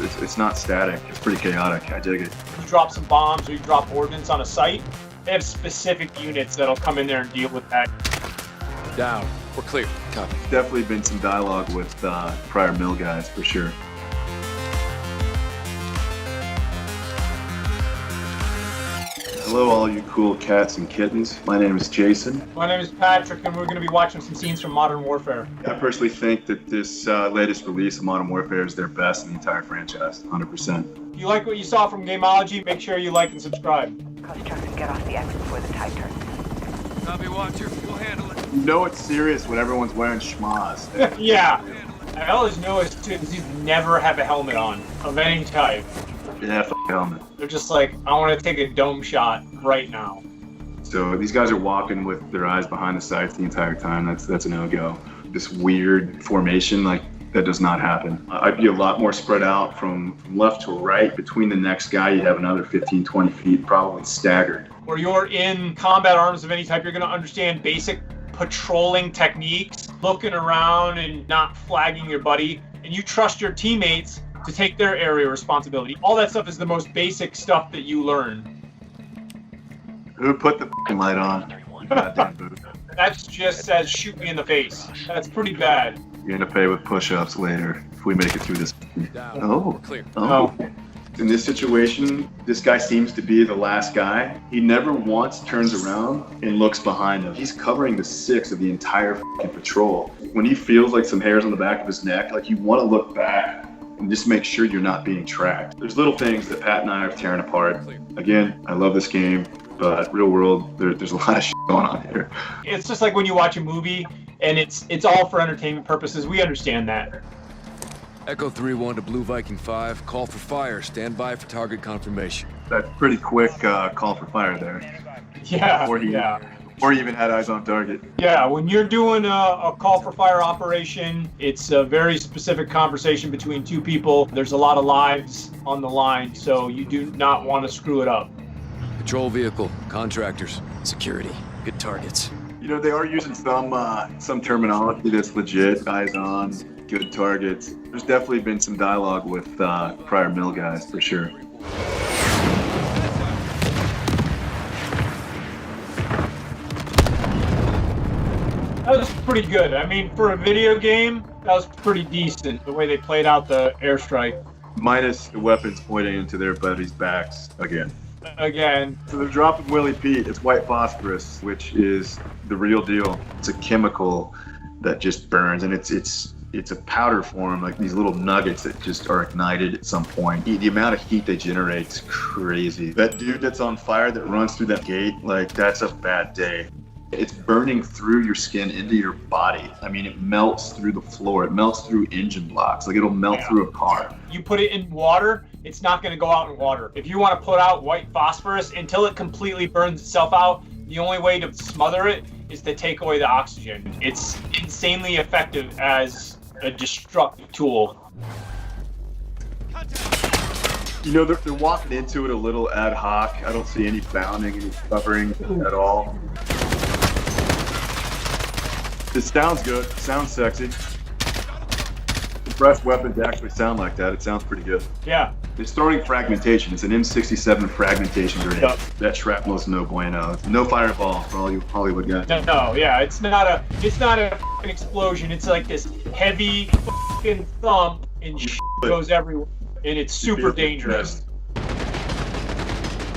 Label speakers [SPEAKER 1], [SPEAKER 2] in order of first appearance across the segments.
[SPEAKER 1] It's not static. It's pretty chaotic. I dig it.
[SPEAKER 2] You drop some bombs or you drop ordnance on a site, they have specific units that'll come in there and deal with that.
[SPEAKER 3] Down. We're clear. Copy.
[SPEAKER 1] Definitely been some dialogue with prior mill guys for sure. Hello, all you cool cats and kittens. My name is Jason.
[SPEAKER 2] My name is Patrick, and we're going to be watching some scenes from Modern Warfare.
[SPEAKER 1] I personally think that this latest release of Modern Warfare is their best in the entire franchise, 100%.
[SPEAKER 2] If you like what you saw from Gameology, make sure you like and subscribe.
[SPEAKER 4] CoD trucks and get off the exit before the tide turns.
[SPEAKER 3] Copy, Watcher. We'll handle it.
[SPEAKER 1] You know it's serious when everyone's wearing schmaz.
[SPEAKER 2] Yeah. I always noticed, too, these never have a helmet on, of any type.
[SPEAKER 1] Yeah, helmet.
[SPEAKER 2] They're just like, I want to take a dome shot right now.
[SPEAKER 1] So these guys are walking with their eyes behind the sights the entire time. That's a no-go. This weird formation, like, that does not happen. I'd be a lot more spread out from left to right. Between the next guy, you'd have another 15, 20 feet, probably staggered.
[SPEAKER 2] Where you're in combat arms of any type, you're going to understand basic patrolling techniques, looking around and not flagging your buddy, and you trust your teammates to take their area responsibility. All that stuff is the most basic stuff that you learn.
[SPEAKER 1] Who put the light on? Goddamn booth.
[SPEAKER 2] That just says shoot me in the face. That's pretty bad.
[SPEAKER 1] You're gonna pay with push-ups later if we make it through this.
[SPEAKER 3] Down.
[SPEAKER 1] Oh,
[SPEAKER 3] Clear.
[SPEAKER 1] oh. In this situation, this guy seems to be the last guy. He never once turns around and looks behind him. He's covering the six of the entire fucking patrol. When he feels like some hairs on the back of his neck, like you want to look back and just make sure you're not being tracked. There's little things that Pat and I are tearing apart. Again, I love this game, but real world, there's a lot of shit going on here.
[SPEAKER 2] It's just like when you watch a movie and it's all for entertainment purposes. We understand that.
[SPEAKER 3] Echo 3-1 to Blue Viking 5. Call for fire. Stand by for target confirmation.
[SPEAKER 1] That's pretty quick call for fire there.
[SPEAKER 2] Yeah,
[SPEAKER 1] Yeah. Or even had eyes on target.
[SPEAKER 2] Yeah, when you're doing a call for fire operation, it's a very specific conversation between two people. There's a lot of lives on the line, so you do not want to screw it up.
[SPEAKER 3] Patrol vehicle. Contractors. Security. Good targets.
[SPEAKER 1] You know, they are using some terminology that's legit. Eyes on, good targets. There's definitely been some dialogue with prior mill guys, for sure.
[SPEAKER 2] That was pretty good. I mean, for a video game, that was pretty decent, the way they played out the airstrike.
[SPEAKER 1] Minus the weapons pointing into their buddies' backs again.
[SPEAKER 2] Again.
[SPEAKER 1] So they're dropping Willie Pete. It's white phosphorus, which is the real deal. It's a chemical that just burns, and it's a powder form, like these little nuggets that just are ignited at some point. The amount of heat they generate is crazy. That dude that's on fire that runs through that gate, like, that's a bad day. It's burning through your skin into your body. I mean, it melts through the floor. It melts through engine blocks. Like, it'll melt through a car.
[SPEAKER 2] You put it in water, it's not going to go out in water. If you want to put out white phosphorus until it completely burns itself out, the only way to smother it is to take away the oxygen. It's insanely effective as a destructive tool.
[SPEAKER 1] You know, they're walking into it a little ad hoc. I don't see any bounding, any covering at all. It sounds good. It sounds sexy. Compressed weapons actually sound like that. It sounds pretty good.
[SPEAKER 2] Yeah.
[SPEAKER 1] It's throwing fragmentation. It's an M67 fragmentation grenade.
[SPEAKER 2] Yep.
[SPEAKER 1] That shrapnel's no bueno. No fireball for all you Hollywood guys.
[SPEAKER 2] No, yeah, it's not a fucking explosion. It's like this heavy fucking thump and shit goes everywhere, and it's super dangerous.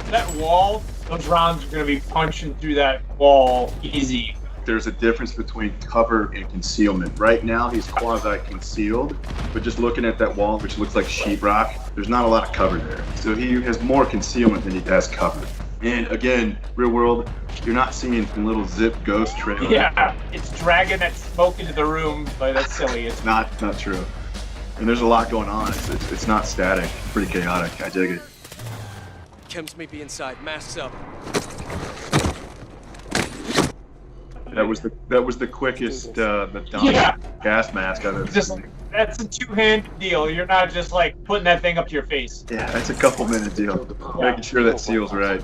[SPEAKER 2] That wall, those rounds are gonna be punching through that wall easy.
[SPEAKER 1] There's a difference between cover and concealment. Right now, he's quasi-concealed, but just looking at that wall, which looks like sheetrock, there's not a lot of cover there. So he has more concealment than he has cover. And again, real world, you're not seeing little zip ghost trails.
[SPEAKER 2] Yeah, it's dragging that smoke into the room, but that's silly. It's
[SPEAKER 1] Not true. And there's a lot going on. It's not static. It's pretty chaotic. I dig it.
[SPEAKER 5] Chems may be inside. Masks up.
[SPEAKER 1] That was the quickest gas mask I've ever seen.
[SPEAKER 2] That's a two-handed deal. You're not just like putting that thing up to your face.
[SPEAKER 1] Yeah, that's a couple minute deal. Making sure that seal's right.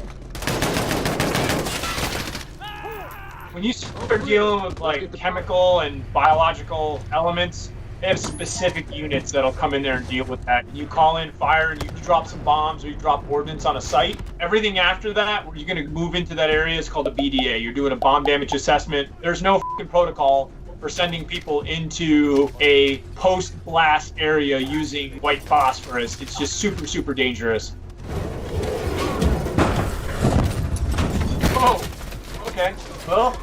[SPEAKER 2] When you start dealing with like chemical and biological elements, They have specific units that'll come in there and deal with that. You call in fire and you drop some bombs or you drop ordnance on a site. Everything after that, where you're going to move into that area, is called a BDA. You're doing a bomb damage assessment. There's no fucking protocol for sending people into a post-blast area using white phosphorus. It's just super, super dangerous. Oh, okay. Well,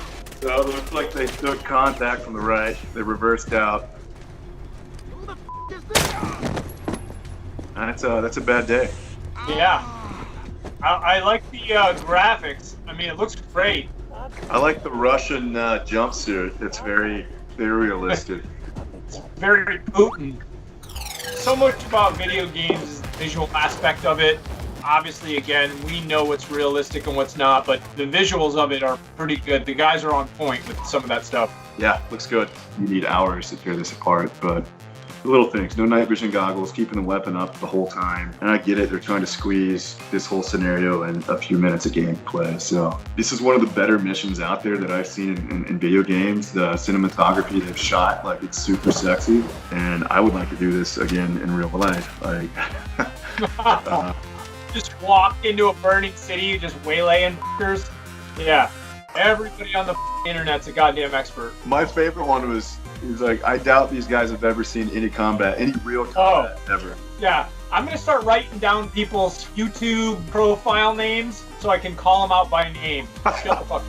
[SPEAKER 1] So it looks like they took contact from the right. They reversed out. That's a bad day.
[SPEAKER 2] yeah. I like the graphics. I mean, it looks great.
[SPEAKER 1] I like the Russian jumpsuit. It's very, very realistic.
[SPEAKER 2] It's very Putin. So much about video games is the visual aspect of it. Obviously, again, we know what's realistic and what's not, but the visuals of it are pretty good. The guys are on point with some of that stuff.
[SPEAKER 1] Yeah, looks good. You need hours to tear this apart, but the little things. No night vision goggles, keeping the weapon up the whole time. And I get it, they're trying to squeeze this whole scenario in a few minutes of gameplay. So this is one of the better missions out there that I've seen in video games. The cinematography they've shot, like, it's super sexy. And I would like to do this again in real life. Like,
[SPEAKER 2] Just walk into a burning city, just waylaying fuckers. Yeah. Everybody on the internet's a goddamn expert.
[SPEAKER 1] my favorite one was like, I doubt these guys have ever seen any combat, any real combat ever.
[SPEAKER 2] Yeah. I'm going to start writing down people's YouTube profile names so I can call them out by name. Shut the fuck up.